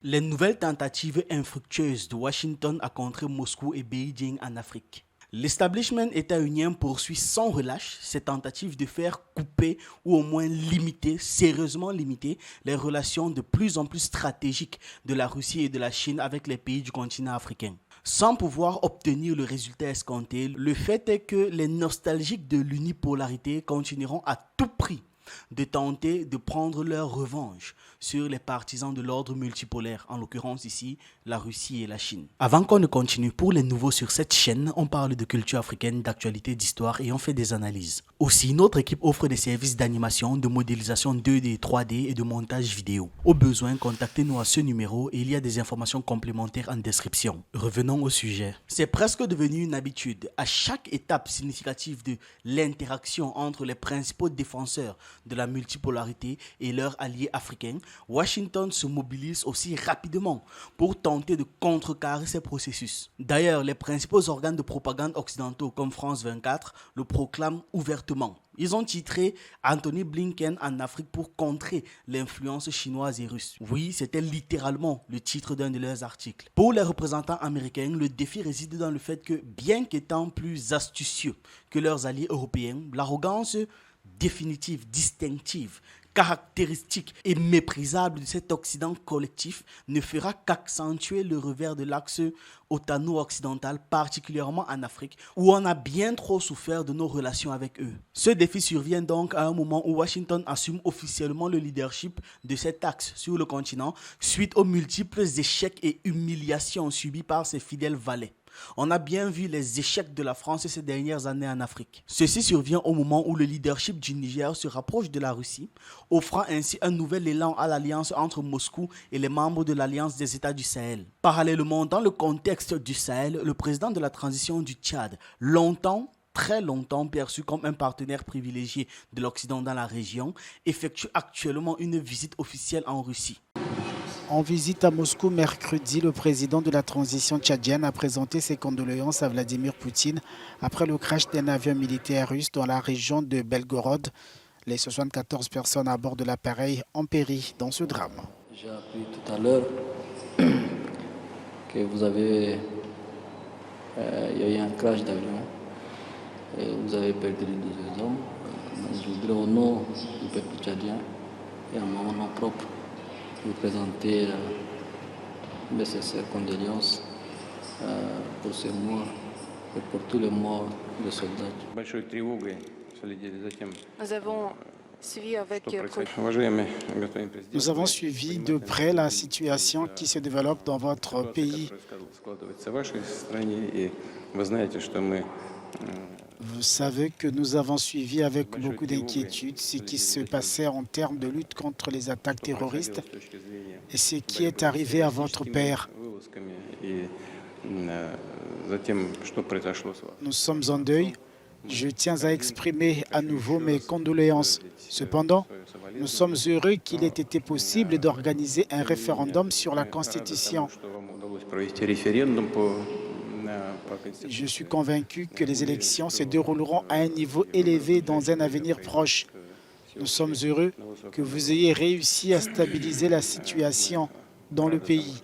Les nouvelles tentatives infructueuses de Washington à contrer Moscou et Beijing en Afrique. L'establishment états-unien poursuit sans relâche ses tentatives de faire couper ou au moins limiter, sérieusement limiter, les relations de plus en plus stratégiques de la Russie et de la Chine avec les pays du continent africain. Sans pouvoir obtenir le résultat escompté, le fait est que les nostalgiques de l'unipolarité continueront à tout prix de tenter de prendre leur revanche sur les partisans de l'ordre multipolaire, en l'occurrence ici la Russie et la Chine. Avant qu'on ne continue, pour les nouveaux sur cette chaîne, on parle de culture africaine, d'actualité, d'histoire et on fait des analyses. Aussi, notre équipe offre des services d'animation, de modélisation 2D, 3D et de montage vidéo. Au besoin, contactez-nous à ce numéro et il y a des informations complémentaires en description. Revenons au sujet. C'est presque devenu une habitude. À chaque étape significative de l'interaction entre les principaux défenseurs de la multipolarité et leurs alliés africains, Washington se mobilise aussi rapidement pour tenter de contrecarrer ces processus. D'ailleurs, les principaux organes de propagande occidentaux comme France 24 le proclament ouvertement. Ils ont titré Anthony Blinken en Afrique pour contrer l'influence chinoise et russe. Oui, c'était littéralement le titre d'un de leurs articles. Pour les représentants américains, le défi réside dans le fait que, bien qu'étant plus astucieux que leurs alliés européens, l'arrogance définitive, distinctive, caractéristique et méprisable de cet Occident collectif ne fera qu'accentuer le revers de l'axe otano-occidental, particulièrement en Afrique, où on a bien trop souffert de nos relations avec eux. Ce défi survient donc à un moment où Washington assume officiellement le leadership de cet axe sur le continent, suite aux multiples échecs et humiliations subies par ses fidèles valets. On a bien vu les échecs de la France ces dernières années en Afrique. Ceci survient au moment où le leadership du Niger se rapproche de la Russie, offrant ainsi un nouvel élan à l'alliance entre Moscou et les membres de l'Alliance des États du Sahel. Parallèlement, dans le contexte du Sahel, le président de la transition du Tchad, très longtemps perçu comme un partenaire privilégié de l'Occident dans la région, effectue actuellement une visite officielle en Russie. En visite à Moscou mercredi, le président de la transition tchadienne a présenté ses condoléances à Vladimir Poutine après le crash d'un avion militaire russe dans la région de Belgorod. Les 74 personnes à bord de l'appareil ont péri dans ce drame. J'ai appris tout à l'heure que il y a eu un crash d'avion et vous avez perdu les 2 hommes. Je voudrais au nom du peuple tchadien et à mon nom propre vous présenter mes sincères condoléances pour ces morts et pour tous les morts de soldats. Nous avons suivi de près la situation qui se développe dans votre pays. Vous savez que nous avons suivi avec beaucoup d'inquiétude ce qui se passait en termes de lutte contre les attaques terroristes et ce qui est arrivé à votre père. Nous sommes en deuil. Je tiens à exprimer à nouveau mes condoléances. Cependant, nous sommes heureux qu'il ait été possible d'organiser un référendum sur la Constitution. Je suis convaincu que les élections se dérouleront à un niveau élevé dans un avenir proche. Nous sommes heureux que vous ayez réussi à stabiliser la situation dans le pays.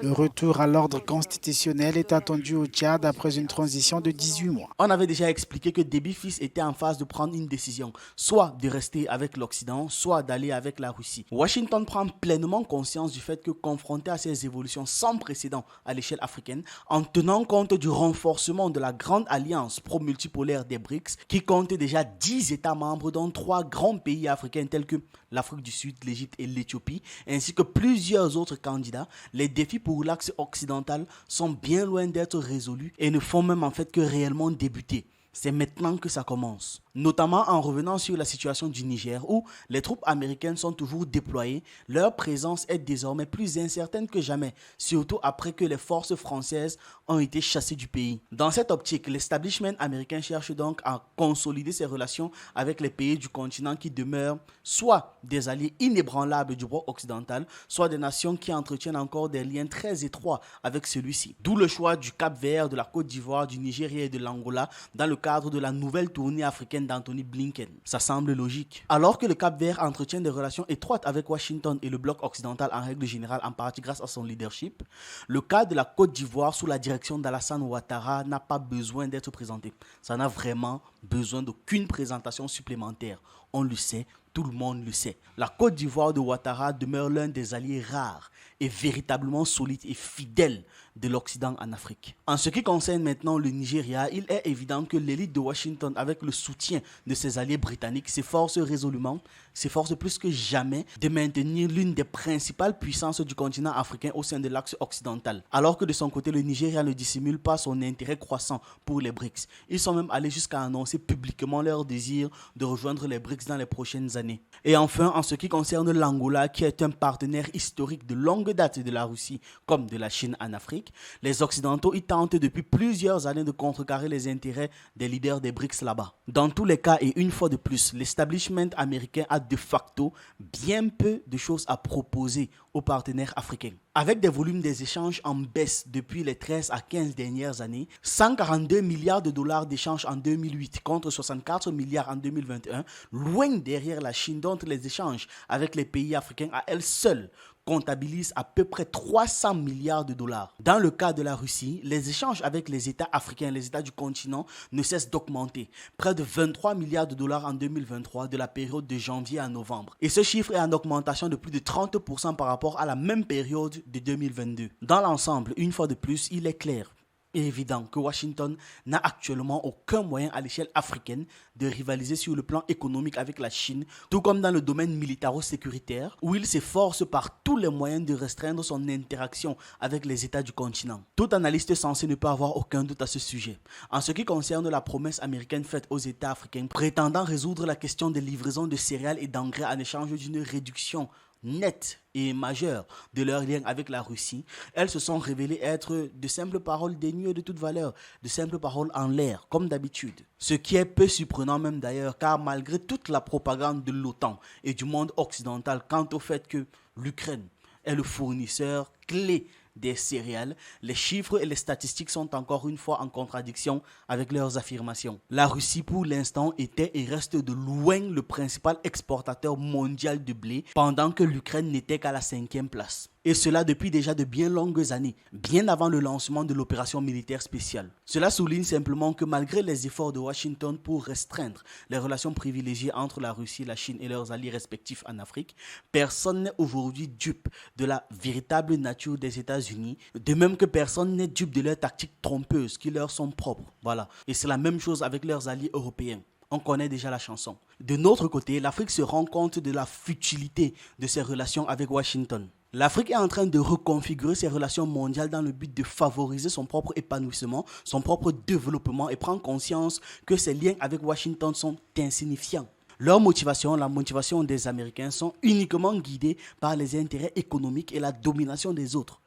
Le retour à l'ordre constitutionnel est attendu au Tchad après une transition de 18 mois. On avait déjà expliqué que Déby Fils était en phase de prendre une décision, soit de rester avec l'Occident, soit d'aller avec la Russie. Washington prend pleinement conscience du fait que confronté à ces évolutions sans précédent à l'échelle africaine, en tenant compte du renforcement de la grande alliance pro-multipolaire des BRICS, qui compte déjà 10 États membres dont 3 grands pays africains tels que l'Afrique du Sud, l'Égypte et l'Éthiopie, ainsi que plusieurs autres candidats, les défis pour l'axe occidental sont bien loin d'être résolus et ne font même en fait que réellement débuter. C'est maintenant que ça commence. Notamment en revenant sur la situation du Niger où les troupes américaines sont toujours déployées, leur présence est désormais plus incertaine que jamais, surtout après que les forces françaises ont été chassées du pays. Dans cette optique, l'establishment américain cherche donc à consolider ses relations avec les pays du continent qui demeurent soit des alliés inébranlables du bloc occidental, soit des nations qui entretiennent encore des liens très étroits avec celui-ci. D'où le choix du Cap-Vert, de la Côte d'Ivoire, du Nigeria et de l'Angola dans le cadre de la nouvelle tournée africaine africaine d'Anthony Blinken. Ça semble logique. Alors que le Cap-Vert entretient des relations étroites avec Washington et le bloc occidental en règle générale, en partie grâce à son leadership, le cas de la Côte d'Ivoire sous la direction d'Alassane Ouattara n'a pas besoin d'être présenté. Ça n'a vraiment besoin d'aucune présentation supplémentaire. On le sait, tout le monde le sait. La Côte d'Ivoire de Ouattara demeure l'un des alliés rares et véritablement solides et fidèles de l'Occident en Afrique. En ce qui concerne maintenant le Nigeria, il est évident que l'élite de Washington, avec le soutien de ses alliés britanniques, s'efforce résolument, s'efforce plus que jamais de maintenir l'une des principales puissances du continent africain au sein de l'axe occidental. Alors que de son côté, le Nigeria ne dissimule pas son intérêt croissant pour les BRICS. Ils sont même allés jusqu'à annoncer publiquement leur désir de rejoindre les BRICS dans les prochaines années. Et enfin, en ce qui concerne l'Angola, qui est un partenaire historique de longue date de la Russie comme de la Chine en Afrique, les Occidentaux y tentent depuis plusieurs années de contrecarrer les intérêts des leaders des BRICS là-bas. Dans tous les cas, et une fois de plus, l'establishment américain a de facto bien peu de choses à proposer aux partenaires africains. Avec des volumes des échanges en baisse depuis les 13 à 15 dernières années, 142 milliards de dollars d'échanges en 2008 contre 64 milliards en 2021, loin derrière la Chine dont les échanges avec les pays africains à elles seules comptabilisent à peu près 300 milliards de dollars. Dans le cas de la Russie, les échanges avec les États africains, les États du continent, ne cessent d'augmenter. Près de 23 milliards de dollars en 2023 de la période de janvier à novembre. Et ce chiffre est en augmentation de plus de 30% par rapport à la même période de 2022. Dans l'ensemble, une fois de plus, il est clair et évident que Washington n'a actuellement aucun moyen à l'échelle africaine de rivaliser sur le plan économique avec la Chine, tout comme dans le domaine militaro-sécuritaire, où il s'efforce par tous les moyens de restreindre son interaction avec les États du continent. Tout analyste censé ne peut avoir aucun doute à ce sujet. En ce qui concerne la promesse américaine faite aux États africains, prétendant résoudre la question des livraisons de céréales et d'engrais en échange d'une réduction nette et majeure de leurs liens avec la Russie, elles se sont révélées être de simples paroles dénuées de toute valeur, de simples paroles en l'air, comme d'habitude. Ce qui est peu surprenant même d'ailleurs, car malgré toute la propagande de l'OTAN et du monde occidental quant au fait que l'Ukraine est le fournisseur clé des céréales, les chiffres et les statistiques sont encore une fois en contradiction avec leurs affirmations. La Russie pour l'instant était et reste de loin le principal exportateur mondial de blé, pendant que l'Ukraine n'était qu'à la 5e place. Et cela depuis déjà de bien longues années, bien avant le lancement de l'opération militaire spéciale. Cela souligne simplement que malgré les efforts de Washington pour restreindre les relations privilégiées entre la Russie, la Chine et leurs alliés respectifs en Afrique, personne n'est aujourd'hui dupe de la véritable nature des États-Unis, de même que personne n'est dupe de leurs tactiques trompeuses qui leur sont propres. Voilà. Et c'est la même chose avec leurs alliés européens. On connaît déjà la chanson. De notre côté, l'Afrique se rend compte de la futilité de ses relations avec Washington. L'Afrique est en train de reconfigurer ses relations mondiales dans le but de favoriser son propre épanouissement, son propre développement et prendre conscience que ses liens avec Washington sont insignifiants. Leur motivation, la motivation des Américains, sont uniquement guidées par les intérêts économiques et la domination des autres.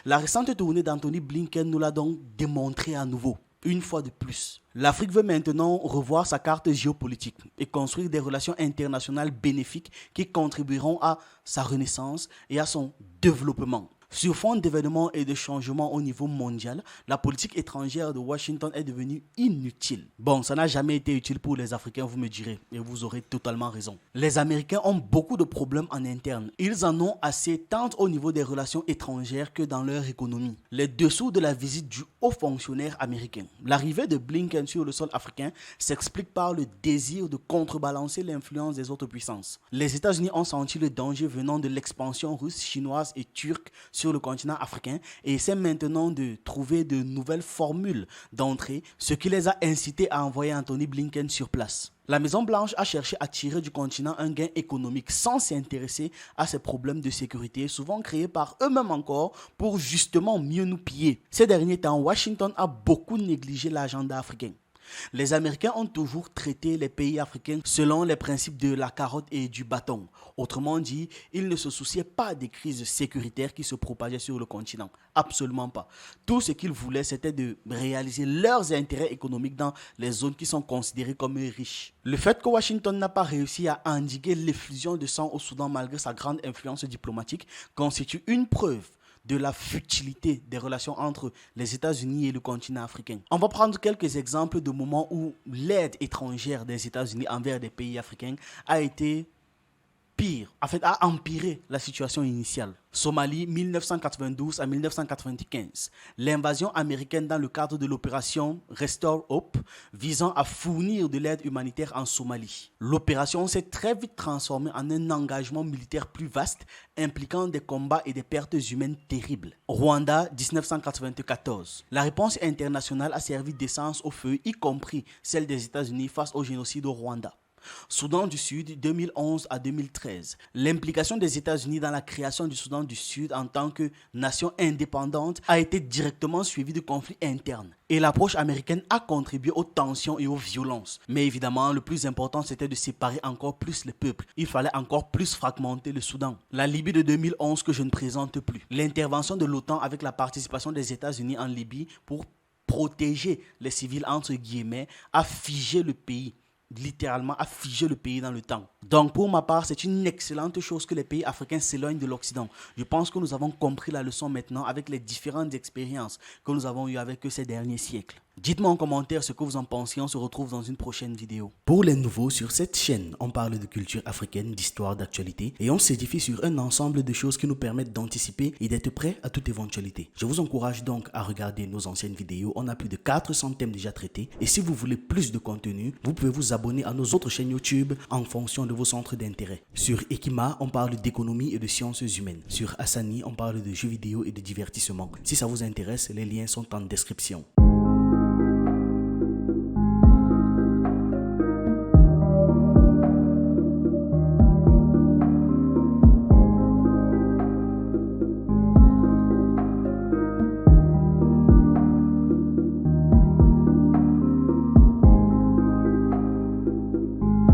La récente tournée d'Anthony Blinken nous l'a donc démontré à nouveau. Une fois de plus, l'Afrique veut maintenant revoir sa carte géopolitique et construire des relations internationales bénéfiques qui contribueront à sa renaissance et à son développement. Sur fond d'événements et de changements au niveau mondial, la politique étrangère de Washington est devenue inutile. Bon, ça n'a jamais été utile pour les Africains, vous me direz, et vous aurez totalement raison. Les Américains ont beaucoup de problèmes en interne. Ils en ont assez tant au niveau des relations étrangères que dans leur économie. Les dessous de la visite du haut fonctionnaire américain. L'arrivée de Blinken sur le sol africain s'explique par le désir de contrebalancer l'influence des autres puissances. Les États-Unis ont senti le danger venant de l'expansion russe, chinoise et turque sur le continent africain et essaient maintenant de trouver de nouvelles formules d'entrée, ce qui les a incités à envoyer Anthony Blinken sur place. La Maison-Blanche a cherché à tirer du continent un gain économique sans s'intéresser à ces problèmes de sécurité, souvent créés par eux-mêmes encore pour justement mieux nous piller. Ces derniers temps, Washington a beaucoup négligé l'agenda africain. Les Américains ont toujours traité les pays africains selon les principes de la carotte et du bâton. Autrement dit, ils ne se souciaient pas des crises sécuritaires qui se propageaient sur le continent. Absolument pas. Tout ce qu'ils voulaient, c'était de réaliser leurs intérêts économiques dans les zones qui sont considérées comme riches. Le fait que Washington n'a pas réussi à endiguer l'effusion de sang au Soudan malgré sa grande influence diplomatique constitue une preuve de la futilité des relations entre les États-Unis et le continent africain. On va prendre quelques exemples de moments où l'aide étrangère des États-Unis envers des pays africains a été pire, a empiré la situation initiale. Somalie, 1992 à 1995. L'invasion américaine dans le cadre de l'opération Restore Hope visant à fournir de l'aide humanitaire en Somalie. L'opération s'est très vite transformée en un engagement militaire plus vaste impliquant des combats et des pertes humaines terribles. Rwanda, 1994. La réponse internationale a servi d'essence au feu, y compris celle des États-Unis face au génocide au Rwanda. Soudan du Sud, 2011 à 2013. L'implication des États-Unis dans la création du Soudan du Sud en tant que nation indépendante a été directement suivie de conflits internes. Et l'approche américaine a contribué aux tensions et aux violences. Mais évidemment, le plus important, c'était de séparer encore plus les peuples. Il fallait encore plus fragmenter le Soudan. La Libye de 2011 que je ne présente plus. L'intervention de l'OTAN avec la participation des États-Unis en Libye pour protéger les civils entre guillemets a figé le pays. Littéralement à figer le pays dans le temps. Donc pour ma part, c'est une excellente chose que les pays africains s'éloignent de l'Occident. Je pense que nous avons compris la leçon maintenant avec les différentes expériences que nous avons eues avec eux ces derniers siècles. Dites-moi en commentaire ce que vous en pensez, on se retrouve dans une prochaine vidéo. Pour les nouveaux, sur cette chaîne, on parle de culture africaine, d'histoire, d'actualité et on s'édifie sur un ensemble de choses qui nous permettent d'anticiper et d'être prêts à toute éventualité. Je vous encourage donc à regarder nos anciennes vidéos, on a plus de 400 thèmes déjà traités et si vous voulez plus de contenu, vous pouvez vous abonner à nos autres chaînes YouTube en fonction de vos centres d'intérêt. Sur Ekima, on parle d'économie et de sciences humaines. Sur Hassani, on parle de jeux vidéo et de divertissement. Si ça vous intéresse, les liens sont en description.